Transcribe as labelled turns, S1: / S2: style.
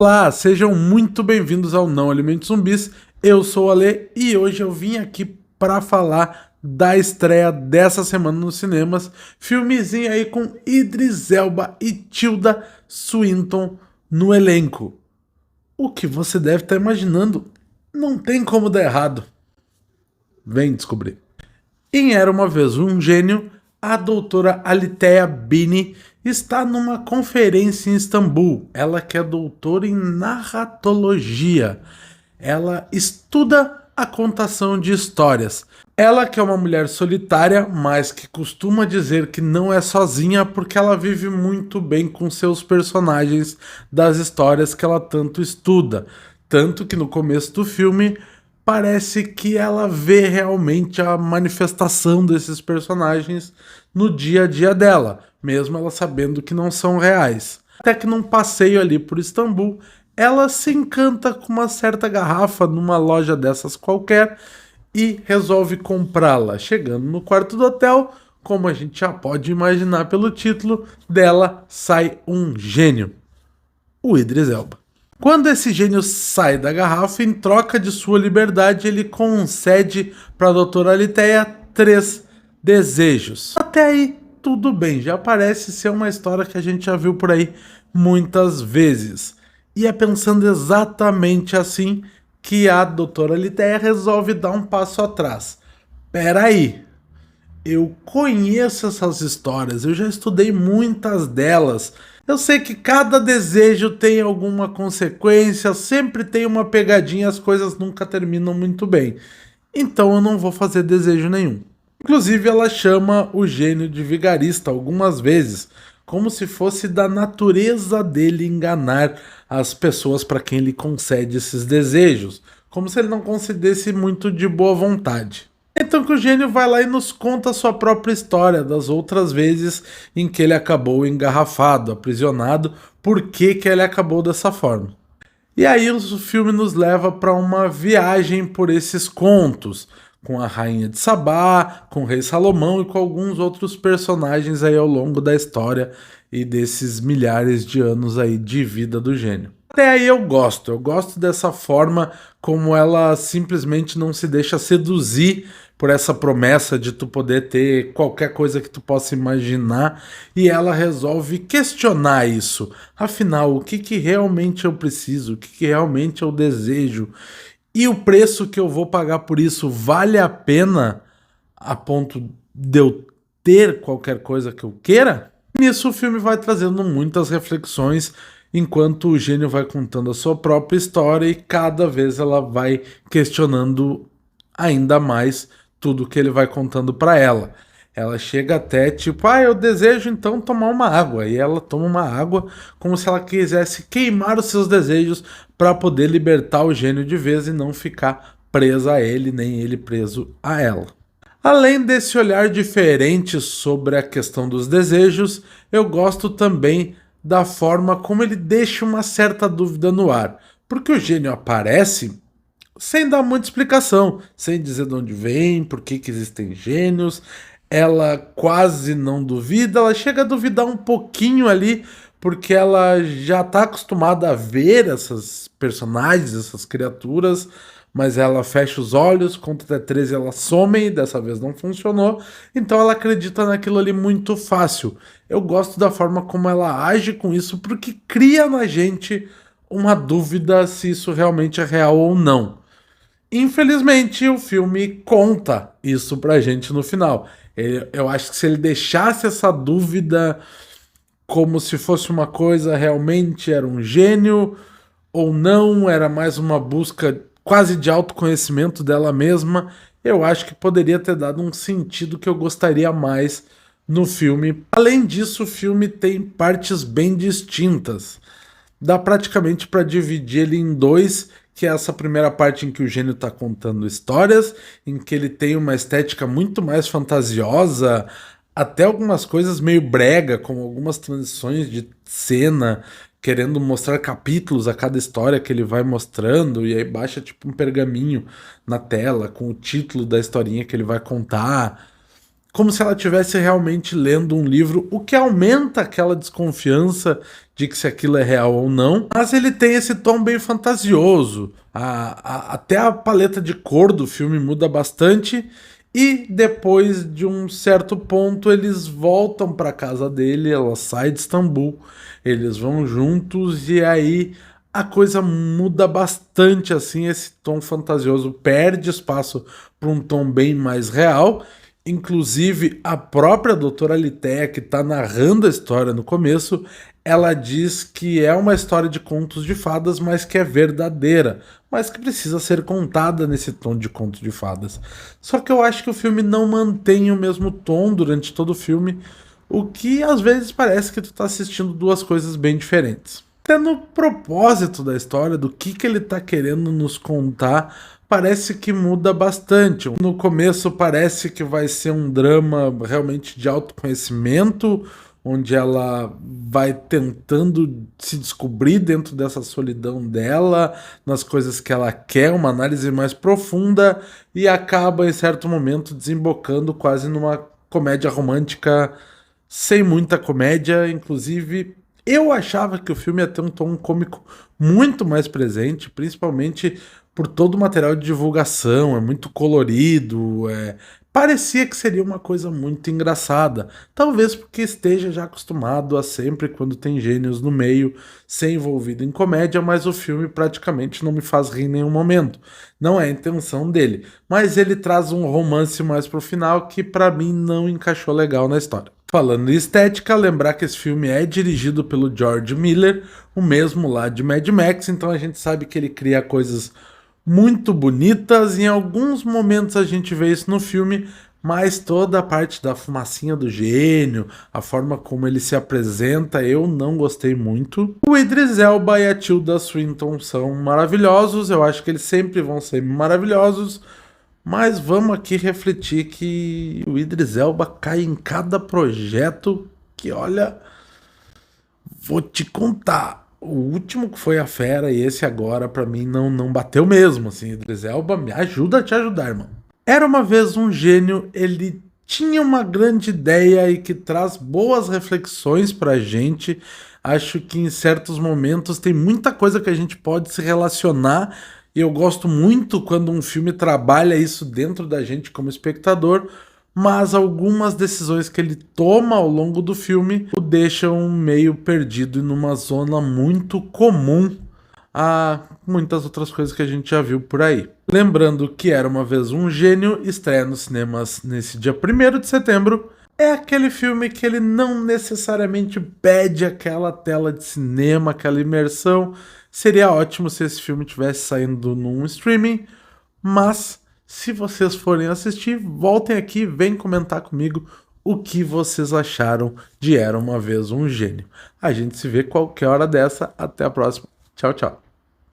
S1: Olá, sejam muito bem-vindos ao Não Alimente Zumbis. Eu sou o Ale e hoje eu vim aqui para falar da estreia dessa semana nos cinemas, filmezinho aí com Idris Elba e Tilda Swinton no elenco. O que você deve estar imaginando, não tem como dar errado. Vem descobrir. Em Era Uma Vez um Gênio, a doutora Alitheia Bini está numa conferência em Istambul. Ela que é doutora em narratologia. Ela estuda a contação de histórias. Ela que é uma mulher solitária, mas que costuma dizer que não é sozinha porque ela vive muito bem com seus personagens das histórias que ela tanto estuda. Tanto que no começo do filme parece que ela vê realmente a manifestação desses personagens no dia a dia dela, mesmo ela sabendo que não são reais. Até que num passeio ali por Istambul, ela se encanta com uma certa garrafa numa loja dessas qualquer e resolve comprá-la. Chegando no quarto do hotel, como a gente já pode imaginar pelo título, dela sai um gênio, o Idris Elba. Quando esse gênio sai da garrafa, em troca de sua liberdade, ele concede para a doutora Alitheia 3 desejos. Até aí, tudo bem, já parece ser uma história que a gente já viu por aí muitas vezes. E é pensando exatamente assim que a doutora Alitheia resolve dar um passo atrás. Peraí, eu conheço essas histórias, eu já estudei muitas delas. Eu sei que cada desejo tem alguma consequência, sempre tem uma pegadinha, as coisas nunca terminam muito bem. Então eu não vou fazer desejo nenhum. Inclusive, ela chama o gênio de vigarista algumas vezes, como se fosse da natureza dele enganar as pessoas para quem ele concede esses desejos, como se ele não concedesse muito de boa vontade. Então que o gênio vai lá e nos conta a sua própria história das outras vezes em que ele acabou engarrafado, aprisionado, por que ele acabou dessa forma. E aí o filme nos leva para uma viagem por esses contos, com a Rainha de Sabá, com o Rei Salomão e com alguns outros personagens aí ao longo da história e desses milhares de anos aí de vida do gênio. Até aí eu gosto dessa forma como ela simplesmente não se deixa seduzir por essa promessa de tu poder ter qualquer coisa que tu possa imaginar e ela resolve questionar isso. Afinal, o que realmente eu preciso, o que realmente eu desejo e o preço que eu vou pagar por isso vale a pena a ponto de eu ter qualquer coisa que eu queira? Nisso o filme vai trazendo muitas reflexões enquanto o gênio vai contando a sua própria história e cada vez ela vai questionando ainda mais tudo que ele vai contando para ela. Ela chega até tipo, eu desejo então tomar uma água. E ela toma uma água como se ela quisesse queimar os seus desejos para poder libertar o gênio de vez e não ficar presa a ele, nem ele preso a ela. Além desse olhar diferente sobre a questão dos desejos, eu gosto também da forma como ele deixa uma certa dúvida no ar. Porque o gênio aparece sem dar muita explicação, sem dizer de onde vem, por que existem gênios. Ela quase não duvida, ela chega a duvidar um pouquinho ali, porque ela já está acostumada a ver essas personagens, essas criaturas, mas ela fecha os olhos, conta até 13 ela some, e dessa vez não funcionou, então ela acredita naquilo ali muito fácil. Eu gosto da forma como ela age com isso, porque cria na gente uma dúvida se isso realmente é real ou não. Infelizmente, o filme conta isso pra gente no final. Eu acho que se ele deixasse essa dúvida como se fosse uma coisa realmente era um gênio ou não, era mais uma busca quase de autoconhecimento dela mesma, eu acho que poderia ter dado um sentido que eu gostaria mais no filme. Além disso, o filme tem partes bem distintas. Dá praticamente para dividir ele em dois, que é essa primeira parte em que o gênio está contando histórias, em que ele tem uma estética muito mais fantasiosa, até algumas coisas meio brega, como algumas transições de cena, querendo mostrar capítulos a cada história que ele vai mostrando, e aí baixa tipo um pergaminho na tela com o título da historinha que ele vai contar. como se ela estivesse realmente lendo um livro, o que aumenta aquela desconfiança de que se aquilo é real ou não. Mas ele tem esse tom bem fantasioso. Até a paleta de cor do filme muda bastante. E depois de um certo ponto, eles voltam para casa dele, ela sai de Istambul, eles vão juntos e aí a coisa muda bastante, assim, esse tom fantasioso perde espaço para um tom bem mais real. Inclusive, a própria doutora Litéia, que está narrando a história no começo, ela diz que é uma história de contos de fadas, mas que é verdadeira, mas que precisa ser contada nesse tom de conto de fadas. Só que eu acho que o filme não mantém o mesmo tom durante todo o filme, o que às vezes parece que tu tá assistindo duas coisas bem diferentes. Até no propósito da história, do que ele tá querendo nos contar, parece que muda bastante. No começo parece que vai ser um drama realmente de autoconhecimento, onde ela vai tentando se descobrir dentro dessa solidão dela, nas coisas que ela quer, uma análise mais profunda, e acaba em certo momento desembocando quase numa comédia romântica sem muita comédia. Inclusive, eu achava que o filme ia ter um tom cômico muito mais presente, principalmente por todo o material de divulgação, é muito colorido, parecia que seria uma coisa muito engraçada. Talvez porque esteja já acostumado a sempre, quando tem gênios no meio, ser envolvido em comédia, mas o filme praticamente não me faz rir em nenhum momento. Não é a intenção dele, mas ele traz um romance mais pro final que pra mim não encaixou legal na história. Falando em estética, lembrar que esse filme é dirigido pelo George Miller, o mesmo lá de Mad Max, então a gente sabe que ele cria coisas muito bonitas. Em alguns momentos a gente vê isso no filme, mas toda a parte da fumacinha do gênio, a forma como ele se apresenta, eu não gostei muito. O Idris Elba e a Tilda Swinton são maravilhosos, eu acho que eles sempre vão ser maravilhosos. Mas vamos aqui refletir que o Idris Elba cai em cada projeto que, olha, vou te contar. O último que foi a Fera e esse agora, pra mim, não bateu mesmo, assim. Idris Elba, me ajuda a te ajudar, irmão. Era uma vez um gênio, ele tinha uma grande ideia e que traz boas reflexões pra gente. Acho que em certos momentos tem muita coisa que a gente pode se relacionar e eu gosto muito quando um filme trabalha isso dentro da gente como espectador, mas algumas decisões que ele toma ao longo do filme o deixam meio perdido e numa zona muito comum a muitas outras coisas que a gente já viu por aí. Lembrando que Era Uma Vez um Gênio estreia nos cinemas nesse dia 1º de setembro. É aquele filme que ele não necessariamente pede aquela tela de cinema, aquela imersão. Seria ótimo se esse filme tivesse saindo num streaming, mas se vocês forem assistir, voltem aqui, vem comentar comigo o que vocês acharam de Era Uma Vez um Gênio. A gente se vê qualquer hora dessa. Até a próxima. Tchau, tchau.